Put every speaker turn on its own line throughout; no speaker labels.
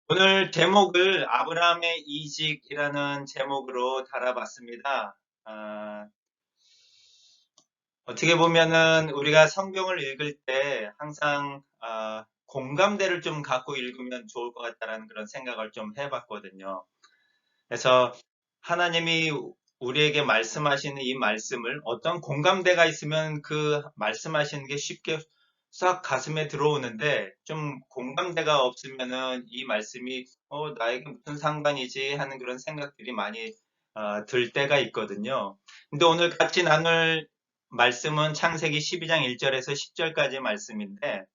오늘 제목을 아브라함의 이직이라는 제목으로 달아봤습니다. 아, 어떻게 보면은 우리가 성경을 읽을 때 항상 공감대를 좀 갖고 읽으면 좋을 것 같다라는 그런 생각을 좀 해봤거든요. 그래서 하나님이 우리에게 말씀하시는 이 말씀을 어떤 공감대가 있으면 그 말씀하시는 게 쉽게 싹 가슴에 들어오는데 좀 공감대가 없으면은 이 말씀이 나에게 무슨 상관이지 하는 그런 생각들이 많이 들 때가 있거든요. 근데 오늘 같이 나눌 말씀은 창세기 12장 1절에서 10절까지 말씀인데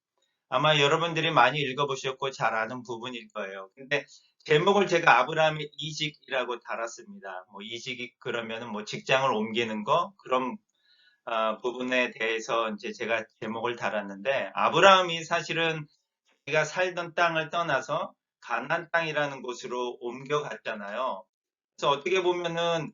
아마 여러분들이 많이 읽어보셨고 잘 아는 부분일 거예요. 근데 제목을 제가 아브라함의 이직이라고 달았습니다. 뭐 이직이 그러면은 뭐 직장을 옮기는 거 그런 부분에 대해서 이제 제가 제목을 달았는데 아브라함이 사실은 자기가 살던 땅을 떠나서 가나안 땅이라는 곳으로 옮겨갔잖아요. 그래서 어떻게 보면은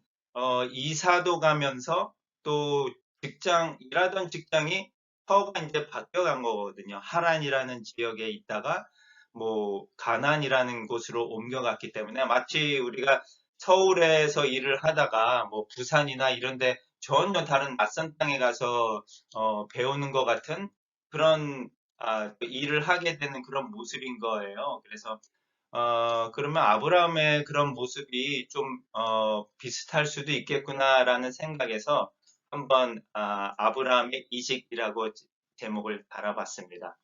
이사도 가면서 또 일하던 직장이 터가 이제 바뀌어간 거거든요. 하란이라는 지역에 있다가 뭐 가난이라는 곳으로 옮겨갔기 때문에 마치 우리가 서울에서 일을 하다가 뭐 부산이나 이런 데 전혀 다른 낯선 땅에 가서 배우는 것 같은 그런 일을 하게 되는 그런 모습인 거예요. 그래서 그러면 아브라함의 그런 모습이 좀, 비슷할 수도 있겠구나라는 생각에서 한번, 아브라함의 이직이라고 제목을 달아봤습니다.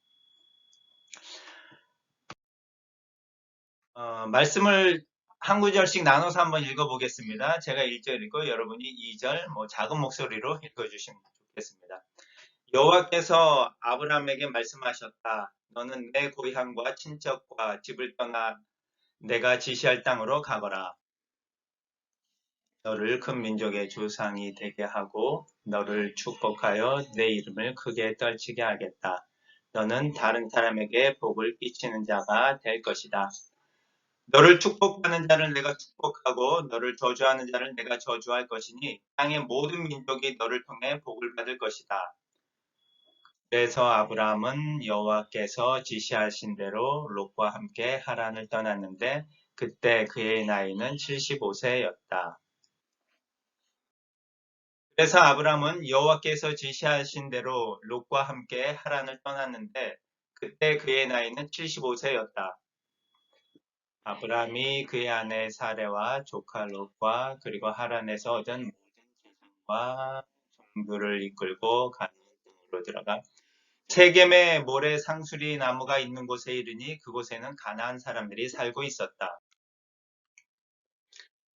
말씀을 한 구절씩 나눠서 한번 읽어보겠습니다. 제가 1절 읽고 여러분이 2절, 뭐 작은 목소리로 읽어주시면 좋겠습니다. 여호와께서 아브라함에게 말씀하셨다. 너는 내 고향과 친척과 집을 떠나 내가 지시할 땅으로 가거라. 너를 큰 민족의 조상이 되게 하고 너를 축복하여 내 이름을 크게 떨치게 하겠다. 너는 다른 사람에게 복을 끼치는 자가 될 것이다. 너를 축복하는 자를 내가 축복하고 너를 저주하는 자를 내가 저주할 것이니 땅의 모든 민족이 너를 통해 복을 받을 것이다. 그래서 아브라함은 여호와께서 지시하신 대로 롯과 함께 하란을 떠났는데 그때 그의 나이는 75세였다. 그래서 아브람은 여호와께서 지시하신 대로 롯과 함께 하란을 떠났는데 그때 그의 나이는 75세였다. 아브람이 그의 아내 사레와 조카 롯과 그리고 하란에서 얻은 모든 재산과 종들을 이끌고 가나안 땅으로 들어가 세겜에 모래 상수리 나무가 있는 곳에 이르니 그곳에는 가나안 사람들이 살고 있었다.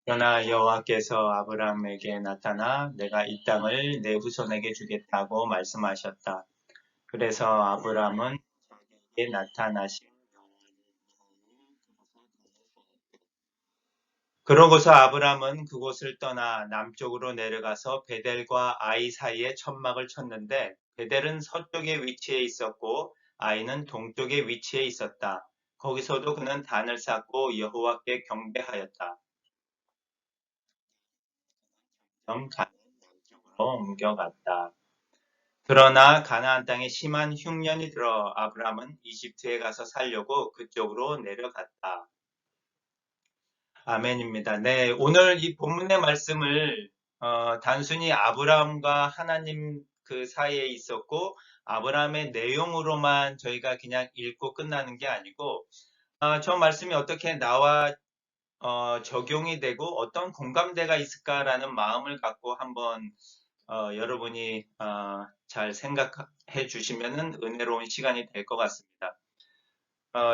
그러나 여호와께서 아브람에게 나타나 내가 이 땅을 내 후손에게 주겠다고 말씀하셨다. 그래서 아브람은 자기에게 나타나신 그러고서 아브람은 그곳을 떠나 남쪽으로 내려가서 베델과 아이 사이에 천막을 쳤는데 베델은 서쪽에 위치해 있었고 아이는 동쪽에 위치해 있었다. 거기서도 그는 단을 쌓고 여호와께 경배하였다. 점 가는 남쪽으로 옮겨갔다. 그러나 가나안 땅에 심한 흉년이 들어 아브람은 이집트에 가서 살려고 그쪽으로 내려갔다. 아멘입니다. 네, 오늘 이 본문의 말씀을 단순히 아브라함과 하나님 그 사이에 있었고 아브라함의 내용으로만 저희가 그냥 읽고 끝나는 게 아니고 저 말씀이 어떻게 나와 적용이 되고 어떤 공감대가 있을까라는 마음을 갖고 한번 여러분이 잘 생각해 주시면은 은혜로운 시간이 될 것 같습니다.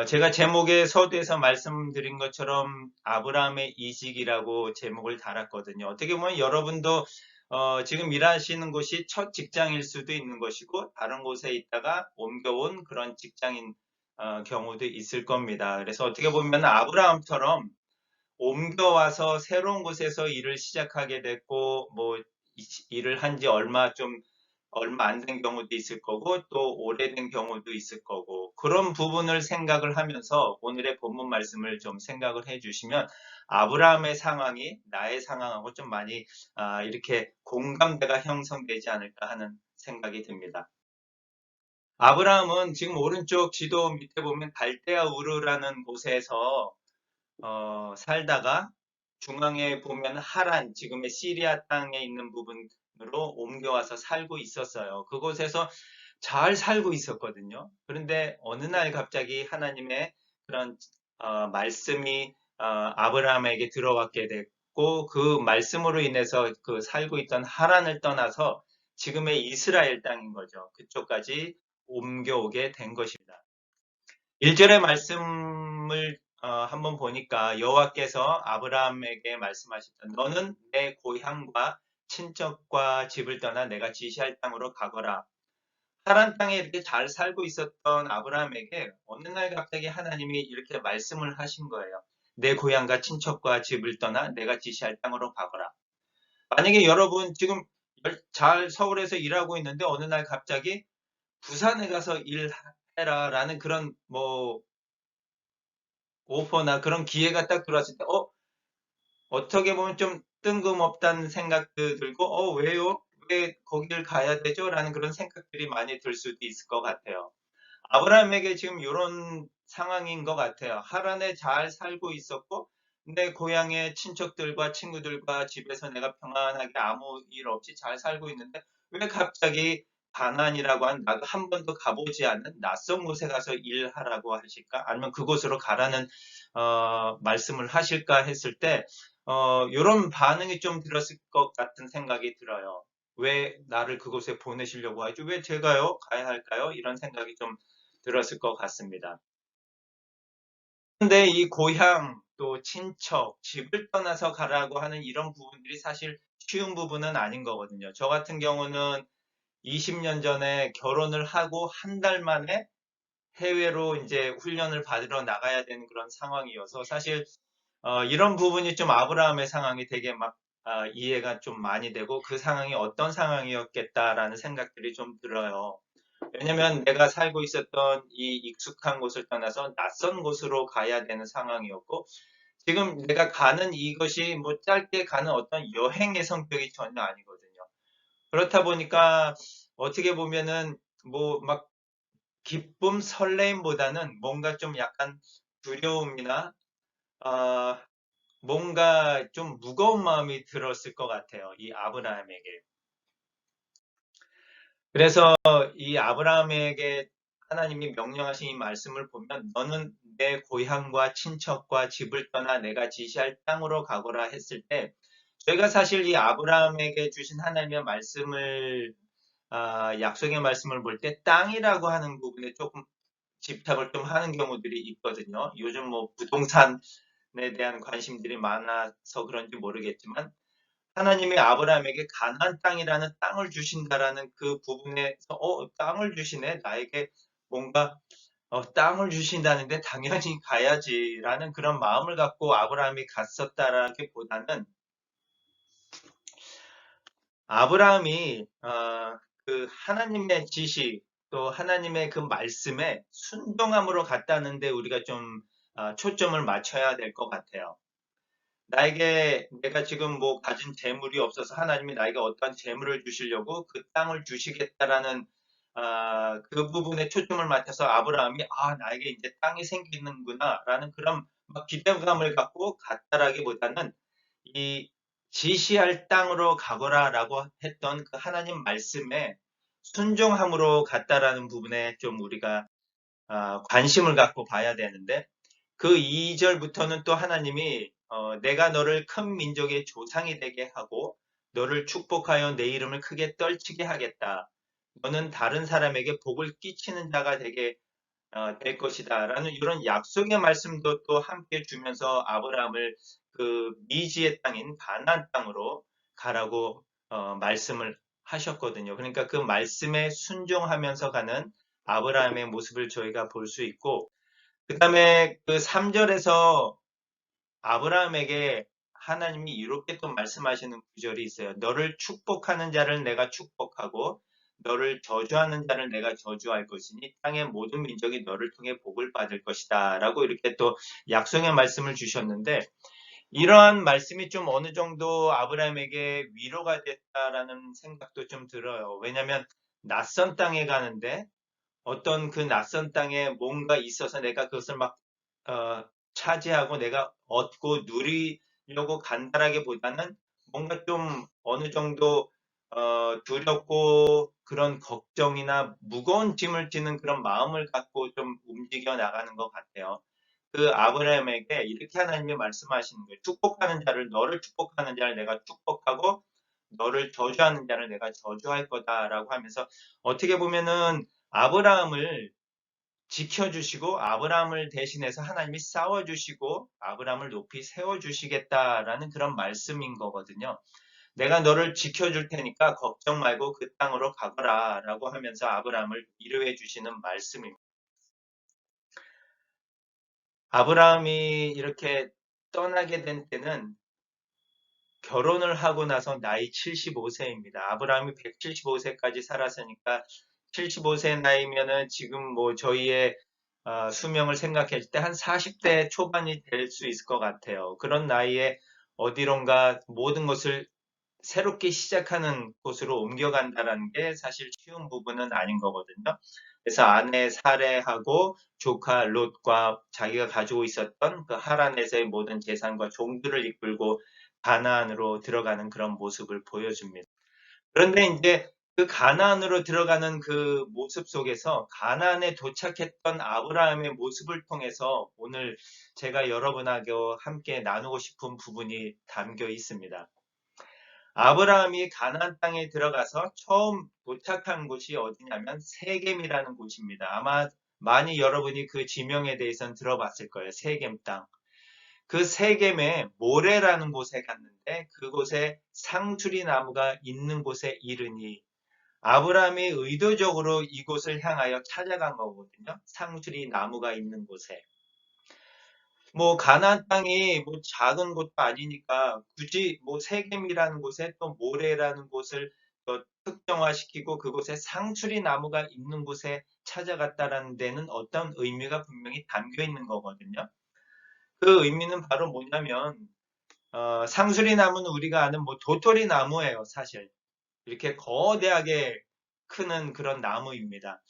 제가 제목에 서두에서 말씀드린 것처럼 아브라함의 이직이라고 제목을 달았거든요. 어떻게 보면 여러분도 지금 일하시는 곳이 첫 직장일 수도 있는 것이고 다른 곳에 있다가 옮겨온 그런 직장인 경우도 있을 겁니다. 그래서 어떻게 보면 아브라함처럼 옮겨와서 새로운 곳에서 일을 시작하게 됐고 뭐 일을 한지 얼마 안 된 경우도 있을 거고 또 오래된 경우도 있을 거고 그런 부분을 생각을 하면서 오늘의 본문 말씀을 좀 생각을 해 주시면 아브라함의 상황이 나의 상황하고 좀 많이 이렇게 공감대가 형성되지 않을까 하는 생각이 듭니다. 아브라함은 지금 오른쪽 지도 밑에 보면 갈대아 우르라는 곳에서 살다가 중앙에 보면 하란, 지금의 시리아 땅에 있는 부분으로 옮겨와서 살고 있었어요. 그곳에서 잘 살고 있었거든요. 그런데 어느 날 갑자기 하나님의 그런 말씀이 아브라함에게 들어왔게 됐고, 그 말씀으로 인해서 그 살고 있던 하란을 떠나서 지금의 이스라엘 땅인 거죠. 그쪽까지 옮겨오게 된 것입니다. 1절의 말씀을 한번 보니까 여호와께서 아브라함에게 말씀하셨다. 너는 내 고향과 친척과 집을 떠나 내가 지시할 땅으로 가거라. 하란 땅에 이렇게 잘 살고 있었던 아브라함에게 어느 날 갑자기 하나님이 이렇게 말씀을 하신 거예요. 내 고향과 친척과 집을 떠나 내가 지시할 땅으로 가거라. 만약에 여러분 지금 잘 서울에서 일하고 있는데 어느 날 갑자기 부산에 가서 일해라라는 그런 뭐 오퍼나 그런 기회가 딱 들어왔을 때, 어떻게 보면 좀 뜬금없다는 생각도 들고, 왜요? 왜 거기를 가야 되죠? 라는 그런 생각들이 많이 들 수도 있을 것 같아요. 아브라함에게 지금 이런 상황인 것 같아요. 하란에 잘 살고 있었고, 내 고향의 친척들과 친구들과 집에서 내가 평안하게 아무 일 없이 잘 살고 있는데, 왜 갑자기 가나안이라고 나도 한 번도 가보지 않은 낯선 곳에 가서 일하라고 하실까? 아니면 그곳으로 가라는 말씀을 하실까 했을 때, 이런 반응이 좀 들었을 것 같은 생각이 들어요. 왜 나를 그곳에 보내시려고 하죠? 왜 제가요? 가야 할까요? 이런 생각이 좀 들었을 것 같습니다. 그런데 이 고향, 또 친척, 집을 떠나서 가라고 하는 이런 부분들이 사실 쉬운 부분은 아닌 거거든요. 저 같은 경우는 20년 전에 결혼을 하고 한 달 만에 해외로 이제 훈련을 받으러 나가야 되는 그런 상황이어서 사실 이런 부분이 좀 아브라함의 상황이 되게 막 이해가 좀 많이 되고 그 상황이 어떤 상황이었겠다라는 생각들이 좀 들어요. 왜냐면 내가 살고 있었던 이 익숙한 곳을 떠나서 낯선 곳으로 가야 되는 상황이었고, 지금 내가 가는 이것이 뭐 짧게 가는 어떤 여행의 성격이 전혀 아니거든요. 그렇다 보니까 어떻게 보면은 뭐 막 기쁨, 설레임보다는 뭔가 좀 약간 두려움이나 아, 뭔가 좀 무거운 마음이 들었을 것 같아요. 이 아브라함에게. 그래서 이 아브라함에게 하나님이 명령하신 이 말씀을 보면 너는 내 고향과 친척과 집을 떠나 내가 지시할 땅으로 가거라 했을 때 저희가 사실 이 아브라함에게 주신 하나님의 말씀을 약속의 말씀을 볼 때 땅이라고 하는 부분에 조금 집착을 좀 하는 경우들이 있거든요. 요즘 뭐 부동산에 대한 관심들이 많아서 그런지 모르겠지만 하나님이 아브라함에게 가나안 땅이라는 땅을 주신다라는 그 부분에서 땅을 주시네 나에게 뭔가 땅을 주신다는데 당연히 가야지라는 그런 마음을 갖고 아브라함이 갔었다라기보다는 아브라함이 그 하나님의 지시 또 하나님의 그 말씀에 순종함으로 갔다는데 우리가 좀 초점을 맞춰야 될 것 같아요. 나에게 내가 지금 뭐 가진 재물이 없어서 하나님이 나에게 어떠한 재물을 주시려고 그 땅을 주시겠다라는 그 부분에 초점을 맞춰서 아브라함이 나에게 이제 땅이 생기는구나라는 그런 막 기대감을 갖고 갔다라기보다는 이 지시할 땅으로 가거라라고 했던 그 하나님 말씀에 순종함으로 갔다라는 부분에 좀 우리가 관심을 갖고 봐야 되는데 그 2절부터는 또 하나님이 내가 너를 큰 민족의 조상이 되게 하고 너를 축복하여 내 이름을 크게 떨치게 하겠다. 너는 다른 사람에게 복을 끼치는 자가 되게 될 것이다. 라는 이런 약속의 말씀도 또 함께 주면서 아브라함을 그 미지의 땅인 가나안 땅으로 가라고 말씀을 하셨거든요. 그러니까 그 말씀에 순종하면서 가는 아브라함의 모습을 저희가 볼 수 있고 그 다음에 그 3절에서 아브라함에게 하나님이 이렇게 또 말씀하시는 구절이 있어요. 너를 축복하는 자를 내가 축복하고 너를 저주하는 자를 내가 저주할 것이니 땅의 모든 민족이 너를 통해 복을 받을 것이다. 라고 이렇게 또 약속의 말씀을 주셨는데 이러한 말씀이 좀 어느 정도 아브라함에게 위로가 됐다라는 생각도 좀 들어요. 왜냐하면 낯선 땅에 가는데 어떤 그 낯선 땅에 뭔가 있어서 내가 그것을 막 차지하고 내가 얻고 누리려고 간다라기보다는 뭔가 좀 어느 정도 두렵고 그런 걱정이나 무거운 짐을 지는 그런 마음을 갖고 좀 움직여 나가는 것 같아요. 그 아브라함에게 이렇게 하나님이 말씀하시는 거예요. 축복하는 자를 너를 축복하는 자를 내가 축복하고 너를 저주하는 자를 내가 저주할 거다라고 하면서 어떻게 보면은 아브라함을 지켜주시고 아브라함을 대신해서 하나님이 싸워주시고 아브라함을 높이 세워주시겠다라는 그런 말씀인 거거든요. 내가 너를 지켜줄 테니까 걱정 말고 그 땅으로 가거라 라고 하면서 아브라함을 위로해 주시는 말씀입니다. 아브라함이 이렇게 떠나게 된 때는 결혼을 하고 나서 나이 75세입니다. 아브라함이 175세까지 살았으니까 75세 나이면은 지금 뭐 저희의 수명을 생각했을 때 한 40대 초반이 될 수 있을 것 같아요. 그런 나이에 어디론가 모든 것을 새롭게 시작하는 곳으로 옮겨간다는 게 사실 쉬운 부분은 아닌 거거든요. 그래서 아내 살해하고 조카 롯과 자기가 가지고 있었던 그 하란에서의 모든 재산과 종들을 이끌고 가나안으로 들어가는 그런 모습을 보여줍니다. 그런데 이제 그 가나안으로 들어가는 그 모습 속에서 가나안에 도착했던 아브라함의 모습을 통해서 오늘 제가 여러분하고 함께 나누고 싶은 부분이 담겨 있습니다. 아브라함이 가나안 땅에 들어가서 처음 도착한 곳이 어디냐면 세겜이라는 곳입니다. 아마 많이 여러분이 그 지명에 대해서는 들어봤을 거예요. 세겜 땅. 그 세겜에 모레라는 곳에 갔는데 그곳에 상수리 나무가 있는 곳에 이르니 아브라함이 의도적으로 이곳을 향하여 찾아간 거거든요. 상수리 나무가 있는 곳에. 뭐 가나안 땅이 뭐 작은 곳도 아니니까 굳이 뭐 세겜이라는 곳에 또 모레라는 곳을 또 특정화시키고 그곳에 상수리 나무가 있는 곳에 찾아갔다라는 데는 어떤 의미가 분명히 담겨 있는 거거든요. 그 의미는 바로 뭐냐면 상수리 나무는 우리가 아는 뭐 도토리 나무예요, 사실. 이렇게 거대하게 크는 그런 나무입니다.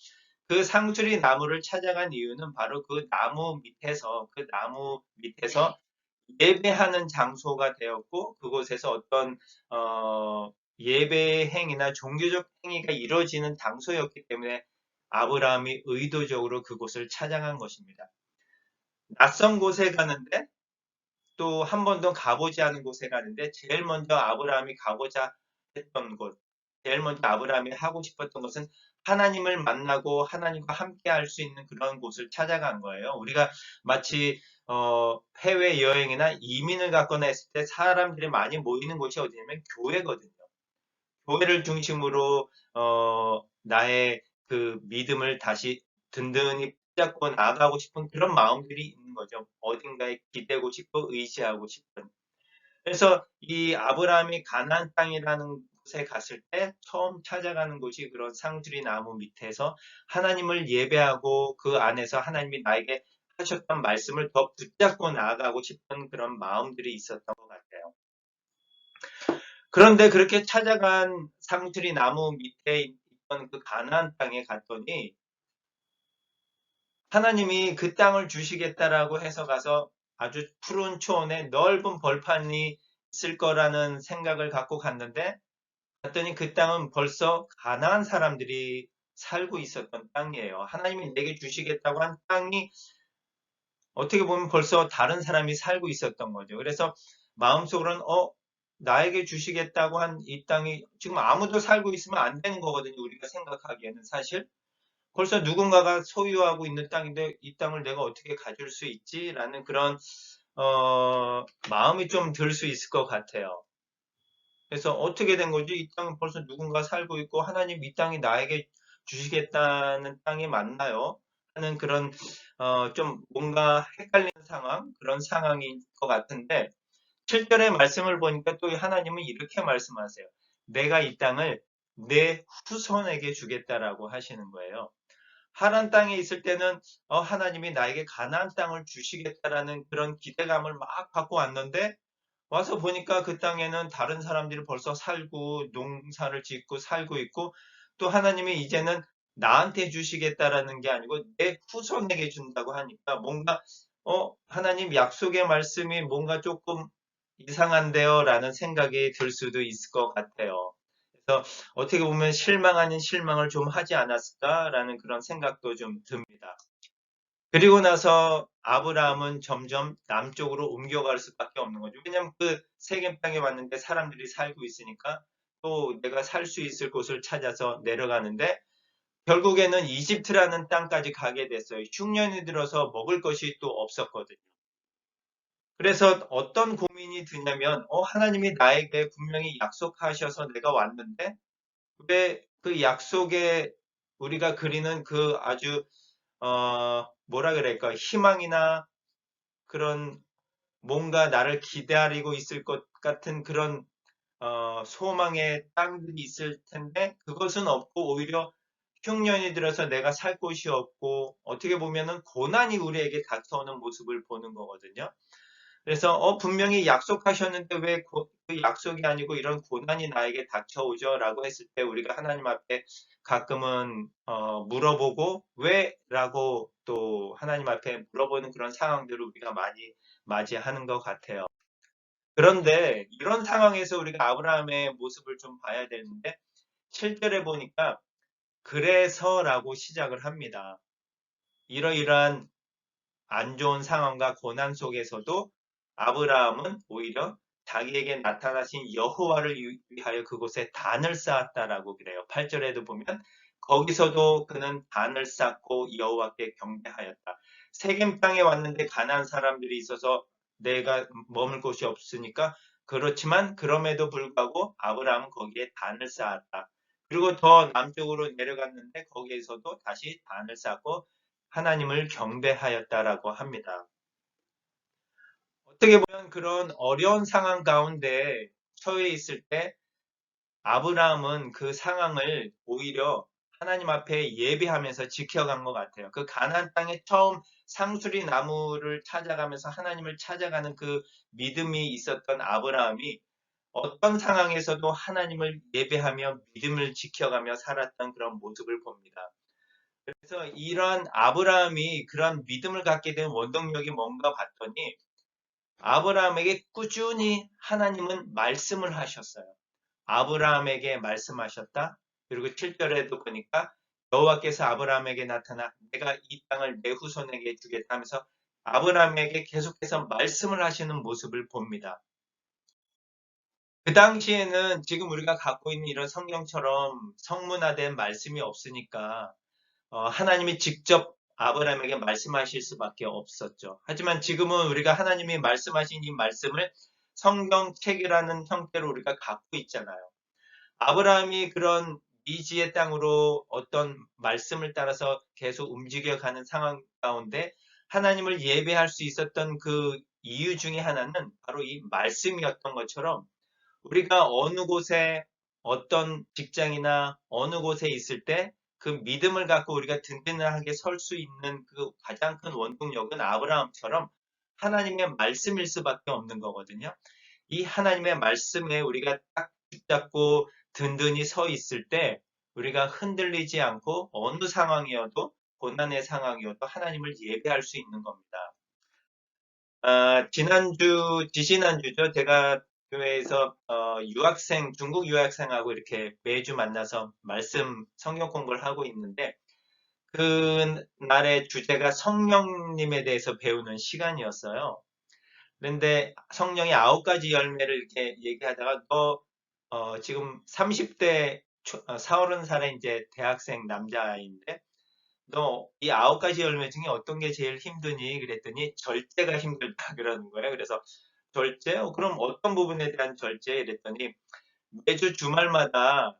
그 상수리 나무를 찾아간 이유는 바로 그 나무 밑에서 예배하는 장소가 되었고 그곳에서 어떤 예배 행위나 종교적 행위가 이루어지는 장소였기 때문에 아브라함이 의도적으로 그곳을 찾아간 것입니다. 낯선 곳에 가는데 또 한 번도 가보지 않은 곳에 가는데 제일 먼저 아브라함이 가고자 했던 곳, 제일 먼저 아브라함이 하고 싶었던 것은 하나님을 만나고 하나님과 함께 할 수 있는 그런 곳을 찾아간 거예요. 우리가 마치 해외 여행이나 이민을 갔거나 했을 때 사람들이 많이 모이는 곳이 어디냐면 교회거든요. 교회를 중심으로 나의 그 믿음을 다시 든든히 붙잡고 나아가고 싶은 그런 마음들이 있는 거죠. 어딘가에 기대고 싶고 의지하고 싶은. 그래서 이 아브라함이 가나안 땅이라는 곳에 갔을 때 처음 찾아가는 곳이 그런 상주리 나무 밑에서 하나님을 예배하고 그 안에서 하나님이 나에게 하셨던 말씀을 더 붙잡고 나아가고 싶은 그런 마음들이 있었던 것 같아요. 그런데 그렇게 찾아간 상주리 나무 밑에 있던 그 가나안 땅에 갔더니 하나님이 그 땅을 주시겠다라고 해서 가서 아주 푸른 초원에 넓은 벌판이 있을 거라는 생각을 갖고 갔는데 갔더니 그 땅은 벌써 가나안 사람들이 살고 있었던 땅이에요. 하나님이 내게 주시겠다고 한 땅이 어떻게 보면 벌써 다른 사람이 살고 있었던 거죠. 그래서 마음속으로는 나에게 주시겠다고 한 이 땅이 지금 아무도 살고 있으면 안 되는 거거든요. 우리가 생각하기에는 사실. 벌써 누군가가 소유하고 있는 땅인데 이 땅을 내가 어떻게 가질 수 있지라는 그런 마음이 좀 들 수 있을 것 같아요. 그래서 어떻게 된 거지? 이 땅은 벌써 누군가 살고 있고 하나님 이 땅이 나에게 주시겠다는 땅이 맞나요? 하는 그런 좀 뭔가 헷갈리는 상황, 그런 상황인 것 같은데 7절의 말씀을 보니까 또 하나님은 이렇게 말씀하세요. 내가 이 땅을 내 후손에게 주겠다라고 하시는 거예요. 하란 땅에 있을 때는 하나님이 나에게 가나안 땅을 주시겠다라는 그런 기대감을 막 갖고 왔는데 와서 보니까 그 땅에는 다른 사람들이 벌써 살고 농사를 짓고 살고 있고 또 하나님이 이제는 나한테 주시겠다라는 게 아니고 내 후손에게 준다고 하니까 뭔가 하나님 약속의 말씀이 뭔가 조금 이상한데요 라는 생각이 들 수도 있을 것 같아요. 그래서 어떻게 보면 실망 아닌 실망을 좀 하지 않았을까라는 그런 생각도 좀 듭니다. 그리고 나서 아브라함은 점점 남쪽으로 옮겨갈 수밖에 없는 거죠. 왜냐하면 그 세겜 땅에 왔는데 사람들이 살고 있으니까 또 내가 살 수 있을 곳을 찾아서 내려가는데 결국에는 이집트라는 땅까지 가게 됐어요. 흉년이 들어서 먹을 것이 또 없었거든요. 그래서 어떤 고민이 드냐면, 하나님이 나에게 분명히 약속하셔서 내가 왔는데, 왜 그 약속에 우리가 그리는 그 아주, 뭐라 그럴까, 희망이나 그런 뭔가 나를 기다리고 있을 것 같은 그런 소망의 땅들이 있을 텐데 그것은 없고 오히려 흉년이 들어서 내가 살 곳이 없고 어떻게 보면은 고난이 우리에게 닥쳐오는 모습을 보는 거거든요. 그래서 분명히 약속하셨는데 왜 그 약속이 아니고 이런 고난이 나에게 닥쳐오죠? 라고 했을 때 우리가 하나님 앞에 가끔은 물어보고 왜? 라고 또 하나님 앞에 물어보는 그런 상황들을 우리가 많이 맞이하는 것 같아요. 그런데 이런 상황에서 우리가 아브라함의 모습을 좀 봐야 되는데 7절에 보니까 그래서라고 시작을 합니다. 이러이러한 안 좋은 상황과 고난 속에서도 아브라함은 오히려 자기에게 나타나신 여호와를 위하여 그곳에 단을 쌓았다라고 그래요. 8절에도 보면 거기서도 그는 단을 쌓고 여호와께 경배하였다. 세겜 땅에 왔는데 가난한 사람들이 있어서 내가 머물 곳이 없으니까 그렇지만 그럼에도 불구하고 아브라함은 거기에 단을 쌓았다. 그리고 더 남쪽으로 내려갔는데 거기에서도 다시 단을 쌓고 하나님을 경배하였다라고 합니다. 어떻게 보면 그런 어려운 상황 가운데 처해 있을 때 아브라함은 그 상황을 오히려 하나님 앞에 예배하면서 지켜간 것 같아요. 그 가나안 땅에 처음 상수리 나무를 찾아가면서 하나님을 찾아가는 그 믿음이 있었던 아브라함이 어떤 상황에서도 하나님을 예배하며 믿음을 지켜가며 살았던 그런 모습을 봅니다. 그래서 이러한 아브라함이 그런 믿음을 갖게 된 원동력이 뭔가 봤더니 아브라함에게 꾸준히 하나님은 말씀을 하셨어요. 아브라함에게 말씀하셨다. 그리고 7절에도 보니까 여호와께서 아브라함에게 나타나 내가 이 땅을 내 후손에게 주겠다 하면서 아브라함에게 계속해서 말씀을 하시는 모습을 봅니다. 그 당시에는 지금 우리가 갖고 있는 이런 성경처럼 성문화된 말씀이 없으니까 하나님이 직접 아브라함에게 말씀하실 수밖에 없었죠. 하지만 지금은 우리가 하나님이 말씀하신 이 말씀을 성경책이라는 형태로 우리가 갖고 있잖아요. 아브라함이 그런 미지의 땅으로 어떤 말씀을 따라서 계속 움직여가는 상황 가운데 하나님을 예배할 수 있었던 그 이유 중에 하나는 바로 이 말씀이었던 것처럼 우리가 어느 곳에 어떤 직장이나 어느 곳에 있을 때 그 믿음을 갖고 우리가 든든하게 설 수 있는 그 가장 큰 원동력은 아브라함처럼 하나님의 말씀일 수밖에 없는 거거든요. 이 하나님의 말씀에 우리가 딱 붙잡고 든든히 서 있을 때 우리가 흔들리지 않고 어느 상황이어도 고난의 상황이어도 하나님을 예배할 수 있는 겁니다. 지지난주죠. 제가 교회에서 중국 유학생하고 이렇게 매주 만나서 말씀 성경 공부를 하고 있는데 그 날의 주제가 성령님에 대해서 배우는 시간이었어요. 그런데 성령의 9가지 열매를 이렇게 얘기하다가 지금 30대 40살의 이제 대학생 남자인데 너 이 9가지 열매 중에 어떤 게 제일 힘드니? 그랬더니 절제가 힘들다 그러는 거예요. 그래서 절제? 그럼 어떤 부분에 대한 절제? 이랬더니 매주 주말마다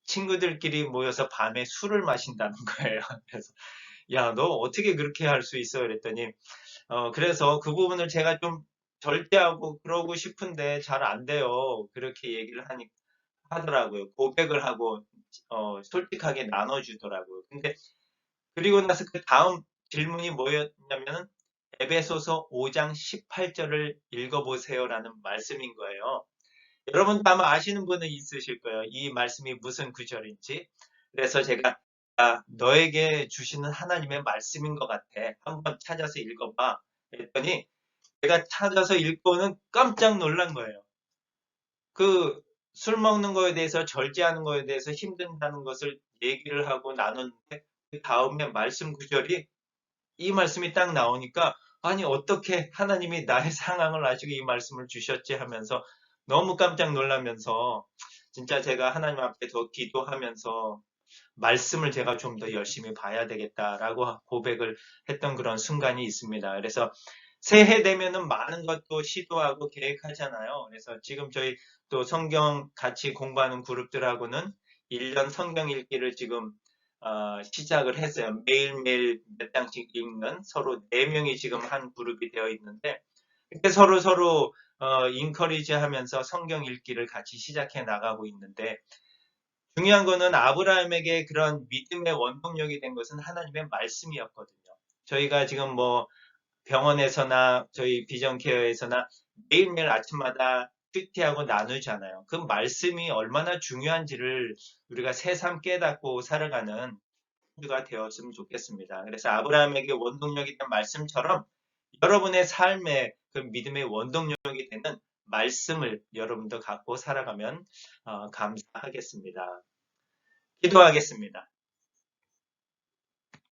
친구들끼리 모여서 밤에 술을 마신다는 거예요. 그래서 야, 너 어떻게 그렇게 할 수 있어? 그랬더니 그래서 그 부분을 제가 좀 절제하고 그러고 싶은데 잘 안 돼요. 그렇게 얘기를 하더라고요. 고백을 하고 솔직하게 나눠주더라고요. 근데 그리고 나서 그 다음 질문이 뭐였냐면은 에베소서 5장 18절을 읽어보세요라는 말씀인 거예요. 여러분 아마 아시는 분은 있으실 거예요. 이 말씀이 무슨 구절인지. 그래서 제가 야, 너에게 주시는 하나님의 말씀인 것 같아. 한번 찾아서 읽어봐. 그랬더니 제가 찾아서 읽고는 깜짝 놀란 거예요. 그 술 먹는 거에 대해서 절제하는 거에 대해서 힘든다는 것을 얘기를 하고 나눴는데 그 다음에 말씀 구절이 이 말씀이 딱 나오니까 아니 어떻게 하나님이 나의 상황을 아시고 이 말씀을 주셨지 하면서 너무 깜짝 놀라면서 진짜 제가 하나님 앞에 더 기도하면서 말씀을 제가 좀 더 열심히 봐야 되겠다라고 고백을 했던 그런 순간이 있습니다. 그래서 새해 되면은 많은 것도 시도하고 계획하잖아요. 그래서 지금 저희 또 성경 같이 공부하는 그룹들하고는 1년 성경 읽기를 지금 시작을 했어요. 매일매일 몇 장씩 읽는 서로 4명이 지금 한 그룹이 되어 있는데 이렇게 서로 인커리지 하면서 성경 읽기를 같이 시작해 나가고 있는데 중요한 거는 아브라함에게 그런 믿음의 원동력이 된 것은 하나님의 말씀이었거든요. 저희가 지금 뭐 병원에서나 저희 비전케어에서나 매일매일 아침마다 큐티하고 나누잖아요. 그 말씀이 얼마나 중요한지를 우리가 새삼 깨닫고 살아가는 주가 되었으면 좋겠습니다. 그래서 아브라함에게 원동력이 된 말씀처럼 여러분의 삶에 그 믿음의 원동력이 되는 말씀을 여러분도 갖고 살아가면 감사하겠습니다. 기도하겠습니다.